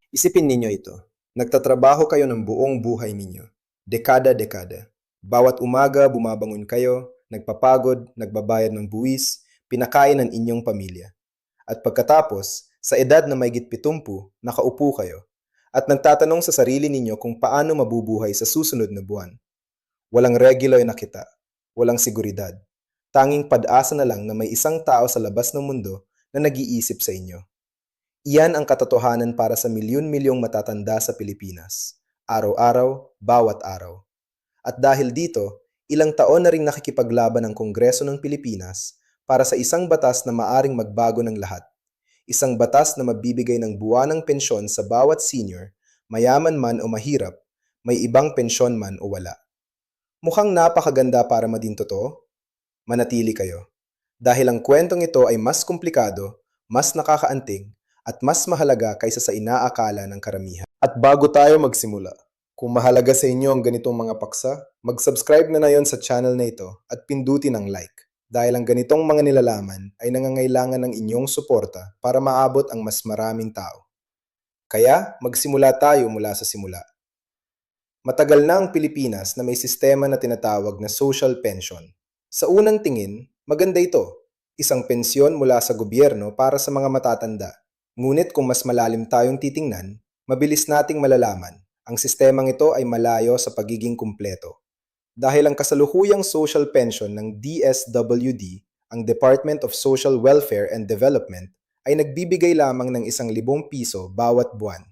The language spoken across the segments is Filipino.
Isipin ninyo ito. Nagtatrabaho kayo ng buong buhay ninyo. Dekada-dekada. Bawat umaga bumabangon kayo, nagpapagod, nagbabayad ng buwis, pinakain ng inyong pamilya. At pagkatapos, sa edad na may 70, nakaupo kayo at nagtatanong sa sarili ninyo kung paano mabubuhay sa susunod na buwan. Walang regular na kita, walang seguridad. Tanging pag-asa na lang na may isang tao sa labas ng mundo na nag-iisip sa inyo. Iyan ang katotohanan para sa milyon-milyong matatanda sa Pilipinas. Araw-araw, bawat araw. At dahil dito, ilang taon na ring nakikipaglaban ang Kongreso ng Pilipinas para sa isang batas na maaring magbago ng lahat. Isang batas na mabibigay ng buwanang pensyon sa bawat senior, mayaman man o mahirap, may ibang pensyon man o wala. Mukhang napakaganda para maging totoo? Manatili kayo. Dahil ang kwentong ito ay mas komplikado, mas nakakaantig, at mas mahalaga kaysa sa inaakala ng karamihan. At bago tayo magsimula, kung mahalaga sa inyo ang ganitong mga paksa, mag-subscribe na yon sa channel na ito at pindutin ang like. Dahil ang ganitong mga nilalaman ay nangangailangan ng inyong suporta para maabot ang mas maraming tao. Kaya magsimula tayo mula sa simula. Matagal na ang Pilipinas na may sistema na tinatawag na social pension. Sa unang tingin, maganda ito. Isang pensyon mula sa gobyerno para sa mga matatanda. Ngunit kung mas malalim tayong titingnan, mabilis nating malalaman, ang sistemang ito ay malayo sa pagiging kumpleto. Dahil ang kasalukuyang social pension ng DSWD, ang Department of Social Welfare and Development, ay nagbibigay lamang ng 1,000 piso bawat buwan.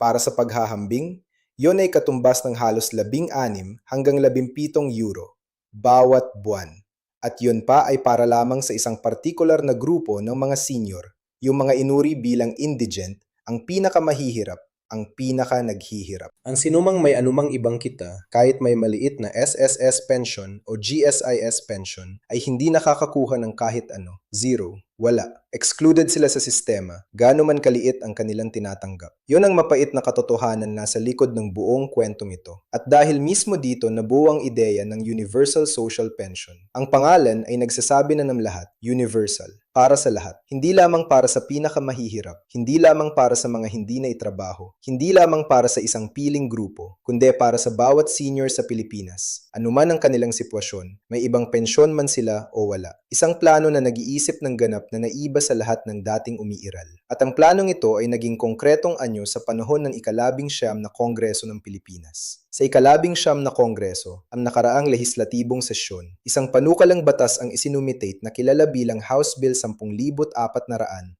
Para sa paghahambing, yon ay katumbas ng halos 16 hanggang 17 euro bawat buwan. At yun pa ay para lamang sa isang partikular na grupo ng mga senior, yung mga inuri bilang indigent, ang pinakamahihirap, ang pinaka-naghihirap. Ang sinumang may anumang ibang kita, kahit may maliit na SSS pension o GSIS pension, ay hindi nakakakuha ng kahit ano. Zero. Wala. Excluded sila sa sistema, gaano man kaliit ang kanilang tinatanggap. Yun ang mapait na katotohanan nasa likod ng buong kwentong ito. At dahil mismo dito nabuo ang ideya ng Universal Social Pension. Ang pangalan ay nagsasabi na ng lahat, universal. Para sa lahat. Hindi lamang para sa pinakamahihirap, hindi lamang para sa mga hindi na itrabaho, hindi lamang para sa isang piling grupo, kundi para sa bawat senior sa Pilipinas. Anuman ang kanilang sitwasyon, may ibang pensyon man sila o wala. Isang plano na nag-iisip ng ganap na naiba sa lahat ng dating umiiral. At ang planong ito ay naging konkretong anyo sa panahon ng ika-19 na Kongreso ng Pilipinas. Sa ika-19 na Kongreso, ang nakaraang lehislatibong sesyon, isang panukalang batas ang isinumitate na kilala bilang House Bill 10,423.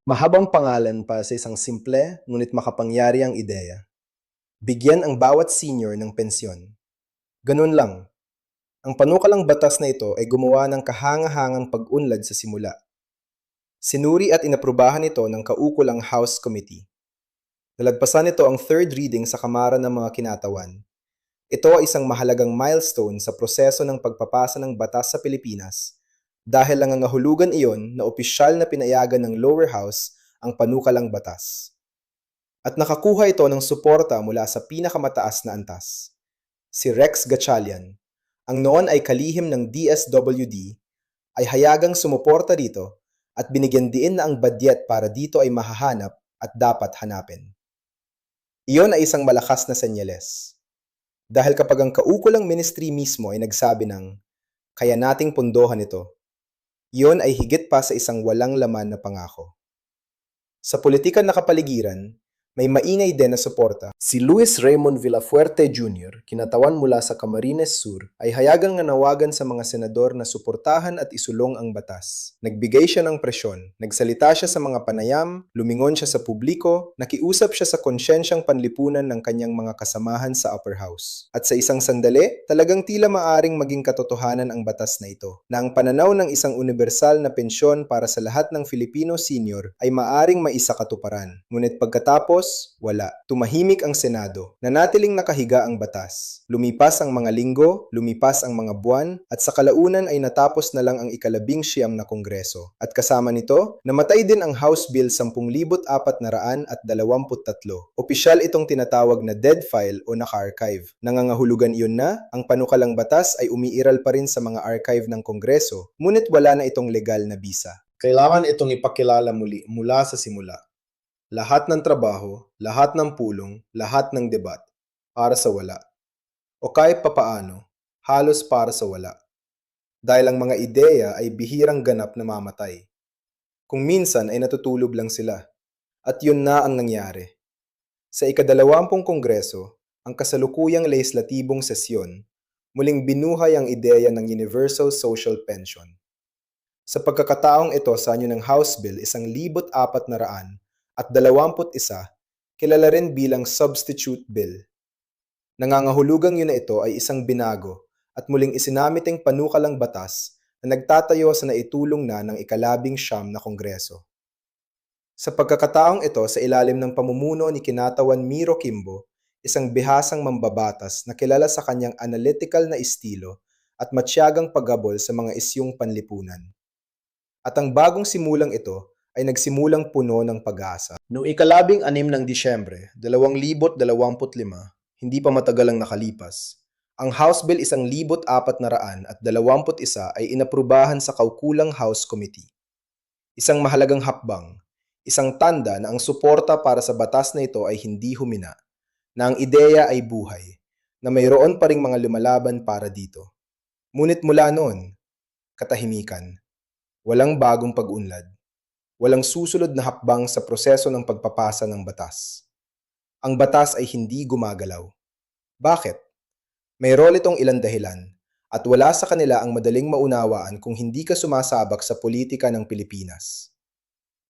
Mahabang pangalan pa sa isang simple ngunit makapangyari ang ideya. Bigyan ang bawat senior ng pensyon. Ganun lang. Ang panukalang batas na ito ay gumawa ng kahangahangang pag-unlad sa simula. Sinuri at inaprubahan ito ng kaukulang House Committee. Nalagpasan ito ang third reading sa Kamara ng mga Kinatawan. Ito ay isang mahalagang milestone sa proseso ng pagpapasa ng batas sa Pilipinas dahil nangangahulugan iyon na opisyal na pinayagan ng lower house ang panukalang batas. At nakakuha ito ng suporta mula sa pinakamataas na antas. Si Rex Gatchalian, ang noon ay kalihim ng DSWD, ay hayagang sumuporta dito at binigyan diin na ang badyet para dito ay mahahanap at dapat hanapin. Iyon ay isang malakas na senyales. Dahil kapag ang kaukulang ministry mismo ay nagsabi ng, kaya nating pundohan ito, iyon ay higit pa sa isang walang laman na pangako. Sa politikang na kapaligiran, may maingay din na suporta. Si Luis Raymond Villafuerte Jr., kinatawan mula sa Camarines Sur, ay hayagang nanawagan sa mga senador na suportahan at isulong ang batas. Nagbigay siya ng presyon, nagsalita siya sa mga panayam, lumingon siya sa publiko, nakiusap siya sa konsyensyang panlipunan ng kanyang mga kasamahan sa upper house. At sa isang sandali, talagang tila maaring maging katotohanan ang batas na ito, na ang pananaw ng isang universal na pensyon para sa lahat ng Filipino senior ay maaring maisakatuparan. Ngunit pagkatapos, wala. Tumahimik ang Senado. Nanatiling nakahiga ang batas. Lumipas ang mga linggo, lumipas ang mga buwan, at sa kalaunan ay natapos na lang ang ika-19 na Kongreso. At kasama nito, namatay din ang House Bill 10,423. Opisyal itong tinatawag na dead file o naka-archive. Nangangahulugan iyon na, ang panukalang batas ay umiiral pa rin sa mga archive ng Kongreso, ngunit wala na itong legal na bisa. Kailangan itong ipakilala muli mula sa simula. Lahat ng trabaho, lahat ng pulong, lahat ng debat, para sa wala. O kahit papaano, halos para sa wala. Dahil ang mga ideya ay bihirang ganap na mamatay. Kung minsan ay natutulog lang sila. At yun na ang nangyari. Sa ika-20 Kongreso, ang kasalukuyang lehislatibong sesyon, muling binuhay ang ideya ng Universal Social Pension. Sa pagkakataong ito sa anyo ng House Bill 1421, kilala rin bilang Substitute Bill. Nangangahulugang yun na ito ay isang binago at muling isinamiting panukalang batas na nagtatayo sa naitulong na ng ika-19 na Kongreso. Sa pagkakataong ito sa ilalim ng pamumuno ni Kinatawan Miro Kimbo, isang bihasang mambabatas na kilala sa kanyang analytical na estilo at matyagang paggabol sa mga isyung panlipunan. At ang bagong simulang ito ay nagsimulang puno ng pag-asa. Noong ika-6 ng Disyembre, 2025, hindi pa matagal ang nakalipas, ang House Bill 1421 ay inaprubahan sa Kaukulang House Committee. Isang mahalagang hakbang, isang tanda na ang suporta para sa batas na ito ay hindi humina, na ang ideya ay buhay, na mayroon pa ring mga lumalaban para dito. Ngunit mula noon, katahimikan. Walang bagong pag-unlad. Walang susunod na hakbang sa proseso ng pagpapasa ng batas. Ang batas ay hindi gumagalaw. Bakit? May role itong ilang dahilan at wala sa kanila ang madaling maunawaan kung hindi ka sumasabak sa politika ng Pilipinas.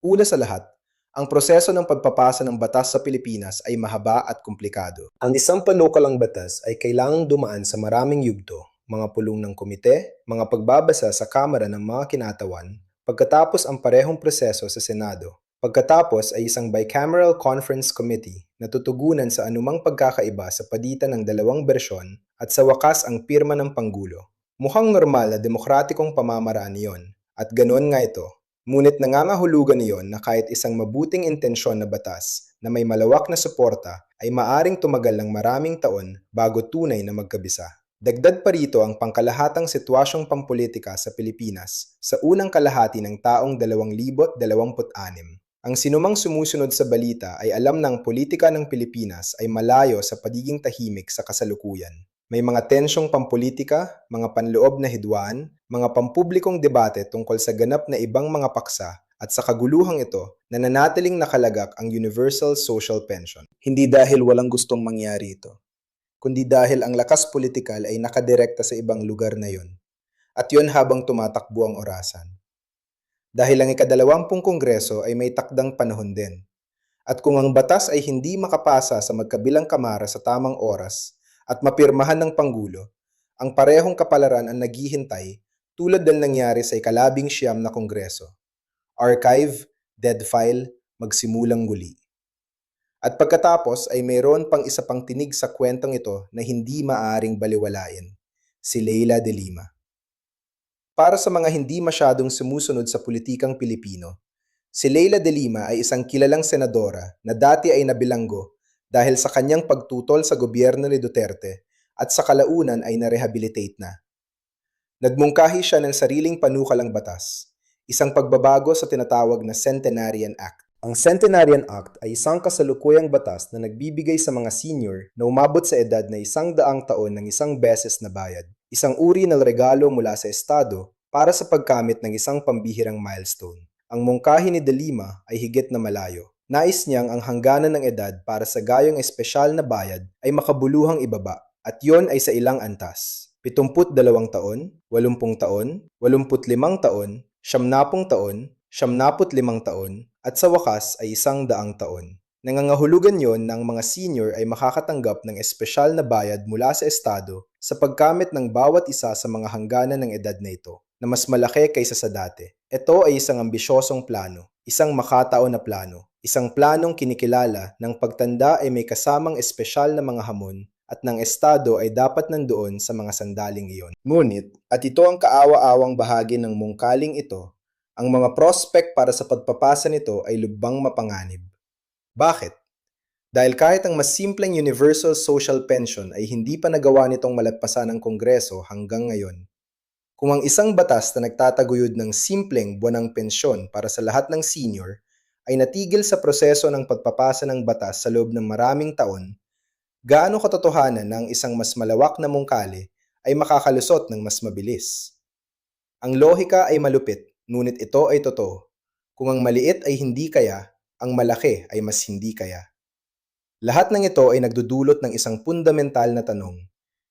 Una sa lahat, ang proseso ng pagpapasa ng batas sa Pilipinas ay mahaba at komplikado. Ang isang panukalang batas ay kailangang dumaan sa maraming yugto, mga pulong ng komite, mga pagbabasa sa Kamara ng mga kinatawan, pagkatapos ang parehong proseso sa Senado. Pagkatapos ay isang bicameral conference committee na tutugunan sa anumang pagkakaiba sa pagitan ng dalawang bersyon at sa wakas ang pirma ng Pangulo. Mukhang normal na demokratikong pamamaraan iyon at ganoon nga ito. Ngunit nangangahulugan iyon na kahit isang mabuting intensyon na batas na may malawak na suporta ay maaring tumagal ng maraming taon bago tunay na magkabisa. Dagdag pa rito ang pangkalahatang sitwasyong pampolitika sa Pilipinas sa unang kalahati ng taong 2026. Ang sinumang sumusunod sa balita ay alam na ang politika ng Pilipinas ay malayo sa pagiging tahimik sa kasalukuyan. May mga tensyong pampolitika, mga panloob na hidwaan, mga pampublikong debate tungkol sa ganap na ibang mga paksa at sa kaguluhang ito, nananatiling nakalagak ang Universal Social Pension. Hindi dahil walang gustong mangyari ito, kundi dahil ang lakas politikal ay nakadirekta sa ibang lugar na yon. At yon habang tumatakbo ang orasan. Dahil ang ika-20 Kongreso ay may takdang panahon din. At kung ang batas ay hindi makapasa sa magkabilang kamara sa tamang oras at mapirmahan ng Pangulo, ang parehong kapalaran ang naghihintay tulad ng nangyari sa ika-19 na Kongreso. Archive, dead file, magsimulang muli. At pagkatapos ay mayroon pang isa pang tinig sa kwentong ito na hindi maaaring baliwalain, si Leila de Lima. Para sa mga hindi masyadong sumusunod sa politikang Pilipino, si Leila de Lima ay isang kilalang senadora na dati ay nabilanggo dahil sa kanyang pagtutol sa gobyerno ni Duterte at sa kalaunan ay na-rehabilitate na. Nagmungkahi siya ng sariling panukalang batas, isang pagbabago sa tinatawag na Centenarian Act. Ang Centenarian Act ay isang kasalukuyang batas na nagbibigay sa mga senior na umabot sa edad na 100 taon ng isang beses na bayad, isang uri ng regalo mula sa Estado para sa pagkamit ng isang pambihirang milestone. Ang mungkahi ni De Lima ay higit na malayo. Nais niyang ang hangganan ng edad para sa gayong espesyal na bayad ay makabuluhang ibaba, at yon ay sa ilang antas. 72 taon, 80 taon, 85 taon, 90 taon, 75 taon, at sa wakas ay 100 taon. Nangangahulugan yon na ang mga senior ay makakatanggap ng espesyal na bayad mula sa Estado sa pagkamit ng bawat isa sa mga hangganan ng edad na ito, na mas malaki kaysa sa dati. Ito ay isang ambisyosong plano, isang makataon na plano, isang planong kinikilala ng pagtanda ay may kasamang espesyal na mga hamon at ng Estado ay dapat nandoon sa mga sandaling iyon. Ngunit, at ito ang kaawa-awang bahagi ng mungkaling ito, ang mga prospect para sa pagpapasa nito ay lubhang mapanganib. Bakit? Dahil kahit ang mas simpleng Universal Social Pension ay hindi pa nagawa nitong malagpasan ng Kongreso hanggang ngayon. Kung ang isang batas na nagtataguyod ng simpleng buwanang pensyon para sa lahat ng senior ay natigil sa proseso ng pagpapasa ng batas sa loob ng maraming taon, gaano katotohanan na ang isang mas malawak na mungkali ay makakalusot ng mas mabilis? Ang lohika ay malupit, ngunit ito ay totoo. Kung ang maliit ay hindi kaya, ang malaki ay mas hindi kaya. Lahat ng ito ay nagdudulot ng isang fundamental na tanong.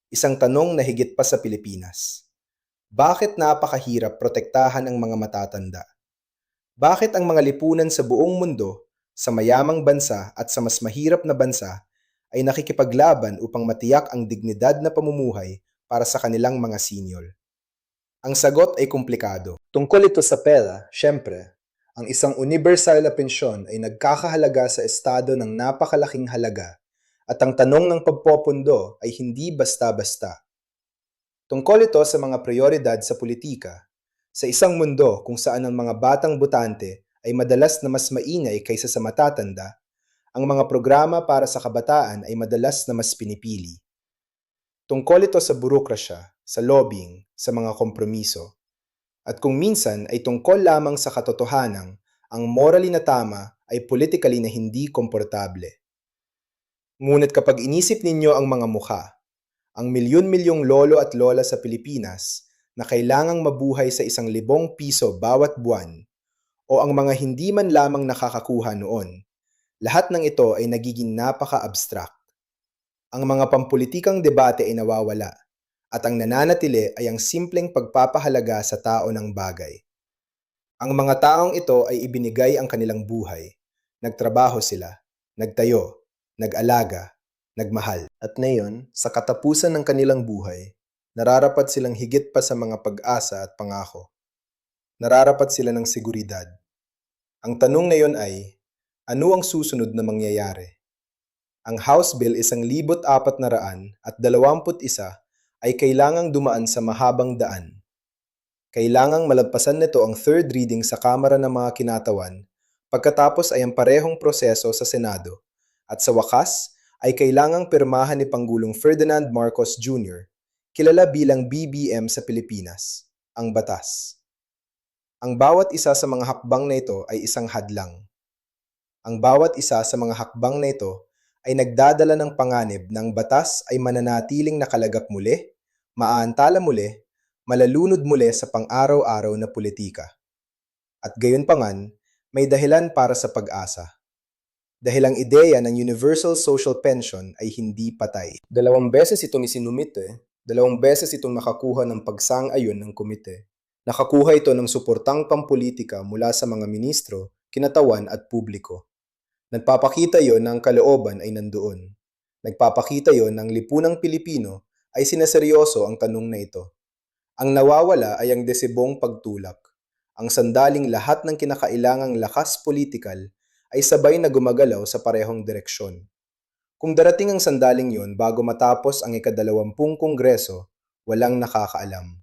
Isang tanong na higit pa sa Pilipinas. Bakit napakahirap protektahan ang mga matatanda? Bakit ang mga lipunan sa buong mundo, sa mayamang bansa at sa mas mahirap na bansa, ay nakikipaglaban upang matiyak ang dignidad na pamumuhay para sa kanilang mga senior? Ang sagot ay komplikado. Tungkol ito sa pera, syempre, ang isang universal na pensyon ay nagkakahalaga sa estado ng napakalaking halaga at ang tanong ng pagpopondo ay hindi basta-basta. Tungkol ito sa mga prioridad sa politika, sa isang mundo kung saan ang mga batang botante ay madalas na mas maingay kaysa sa matatanda, ang mga programa para sa kabataan ay madalas na mas pinipili. Tungkol ito sa burokrasya, sa lobbying, sa mga kompromiso. At kung minsan ay tungkol lamang sa katotohanang ang morally na tama ay politically na hindi komportable. Ngunit kapag inisip ninyo ang mga mukha, ang milyon-milyong lolo at lola sa Pilipinas na kailangang mabuhay sa 1,000 piso bawat buwan o ang mga hindi man lamang nakakakuha noon, lahat ng ito ay nagiging napaka-abstract. Ang mga pampulitikang debate ay nawawala at ang nananatili ay ang simpleng pagpapahalaga sa tao ng bagay. Ang mga taong ito ay ibinigay ang kanilang buhay. Nagtrabaho sila, nagtayo, nag-alaga, nagmahal. At ngayon, sa katapusan ng kanilang buhay, nararapat silang higit pa sa mga pag-asa at pangako. Nararapat sila ng seguridad. Ang tanong ngayon ay, ano ang susunod na mangyayari? Ang House Bill 1,421 ay kailangang dumaan sa mahabang daan. Kailangang malagpasan nito ang third reading sa Kamara ng mga Kinatawan, pagkatapos ay ang parehong proseso sa Senado, at sa wakas ay kailangang pirmahan ni Pangulong Ferdinand Marcos Jr., kilala bilang BBM sa Pilipinas, ang batas. Ang bawat isa sa mga hakbang na ito ay isang hadlang. Ang bawat isa sa mga hakbang na ito ay nagdadala ng panganib ng batas ay mananatiling nakalagak muli, maaantala muli, malalunod muli sa pang-araw-araw na politika. At gayunpaman, may dahilan para sa pag-asa. Dahil ang ideya ng Universal Social Pension ay hindi patay. 2 beses itong isinumite, 2 beses itong nakakuha ng pagsang-ayon ng komite. Nakakuha ito ng suportang pampolitika mula sa mga ministro, kinatawan at publiko. Nagpapakita yon na ang kalooban ay nandoon. Nagpapakita yon ng lipunang Pilipino ay sinaseryoso ang tanong na ito. Ang nawawala ay ang desibong pagtulak. Ang sandaling lahat ng kinakailangang lakas politikal ay sabay na gumagalaw sa parehong direksyon. Kung darating ang sandaling yon bago matapos ang ika-20 kongreso, walang nakakaalam.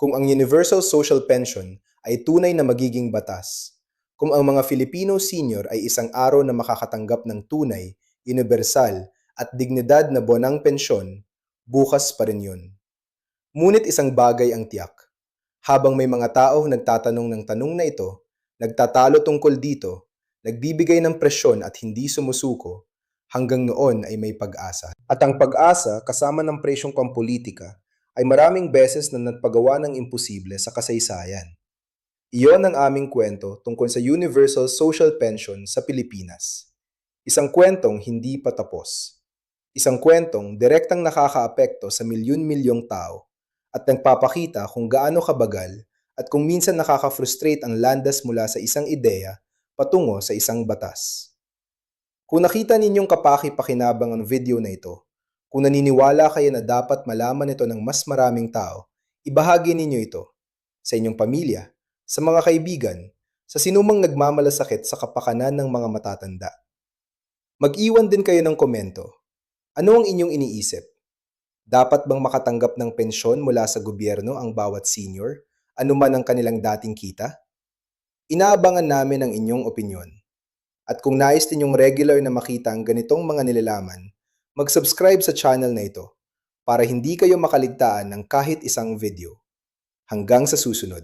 Kung ang Universal Social Pension ay tunay na magiging batas, kung ang mga Filipino senior ay isang araw na makakatanggap ng tunay, universal at dignidad na buwanang pensyon, bukas pa rin yun. Ngunit isang bagay ang tiyak. Habang may mga tao nagtatanong ng tanong na ito, nagtatalo tungkol dito, nagbibigay ng presyon at hindi sumusuko, hanggang noon ay may pag-asa. At ang pag-asa kasama ng presyong pampolitika ay maraming beses na nagpagawa ng imposible sa kasaysayan. Iyon ang aming kwento tungkol sa Universal Social Pension sa Pilipinas. Isang kwentong hindi pa tapos. Isang kwentong direktang nakakaapekto sa milyon-milyong tao at nagpapakita kung gaano kabagal at kung minsan nakaka-frustrate ang landas mula sa isang ideya patungo sa isang batas. Kung nakita ninyong kapaki-pakinabang ang video na ito, kung naniniwala kayo na dapat malaman ito ng mas maraming tao, ibahagi ninyo ito sa inyong pamilya, sa mga kaibigan, sa sinumang nagmamalasakit sa kapakanan ng mga matatanda. Mag-iwan din kayo ng komento. Ano ang inyong iniisip? Dapat bang makatanggap ng pensyon mula sa gobyerno ang bawat senior, anuman ang kanilang dating kita? Inaabangan namin ang inyong opinyon. At kung nais ninyong regular na makita ang ganitong mga nilalaman, mag-subscribe sa channel na ito para hindi kayo makaligtaan ng kahit isang video. Hanggang sa susunod.